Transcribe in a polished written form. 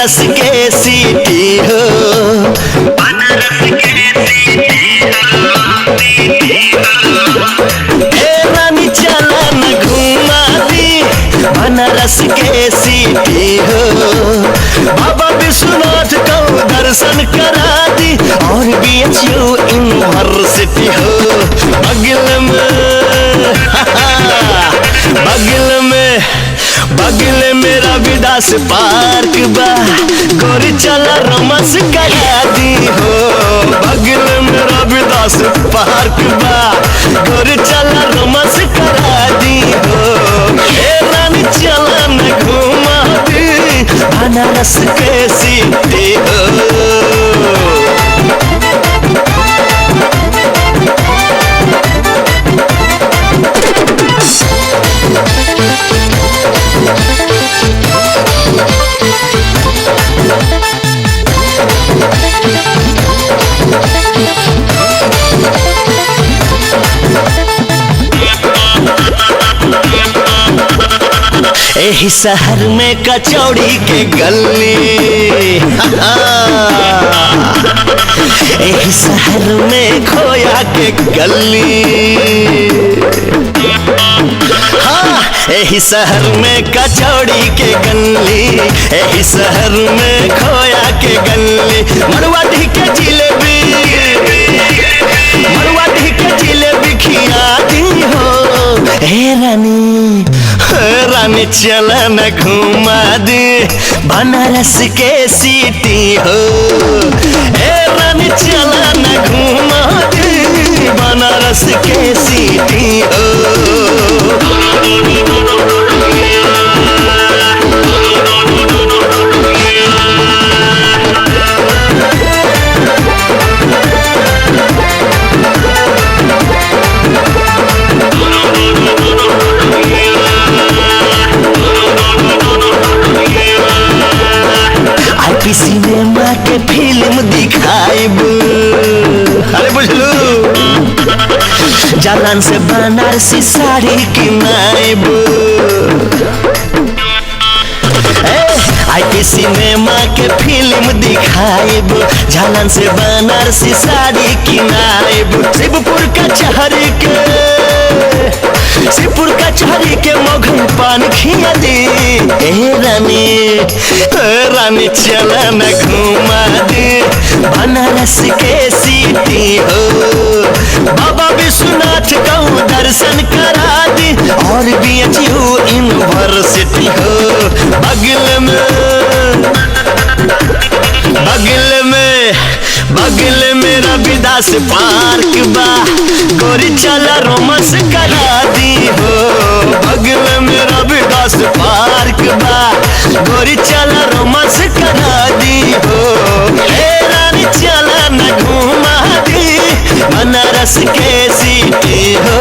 बनारस के सिटी हो, बनारस के सिटी हो। ए रानी चला न घुमा दी बनारस के सिटी हो, बाबा विश्वनाथ को दर्शन करा दी और BHU यूनिवर्सिटी हो। बगल में रविदास पार्क बा, गोरी चला रोमांस करा दी हो। बगल में रविदास पार्क बा, गोरी चला रोमांस करा दी हो। ए रानी चला न घुमा दी बनारस के सिटी हो। एही शहर में कचौड़ी के गली, एही शहर में खोया के गली, हाँ एही शहर में कचौड़ी के गली, एही शहर में खोया के गली। मरवाड़ी के जिलेबी, मरवाड़ी के जिलेबी खिया दी हो। रानी चला न घुमा दे बनारस के सिटी हो। ए रानी चला न घुमा दे बनारस के सिटी हो। सिनेमा के फिल्म दिखाइब, अरे बुझलू जालान से बनारसी साड़ी किनाइब। आईपी सिनेमा के फिल्म दिखाइब, जालान से बनारसी साड़ी किनाइब। शिवपुर कचहरी के, शिवपुर कचहरी के मोघल पान खिया दी। ए रानी चला न घुमा दे बनारस के सिटी हो। बाबा विश्वनाथ को दर्शन करा दी और BHU यूनिवर्सिटी हो। बगल में रविदास पार्क बा, गोरी चला रोमांस करा दी हो। बगल में रविदास पार्क बा, गोरी चला रोमांस करा दी हो। ए रानी चला न घुमा दी बनारस के सिटी हो।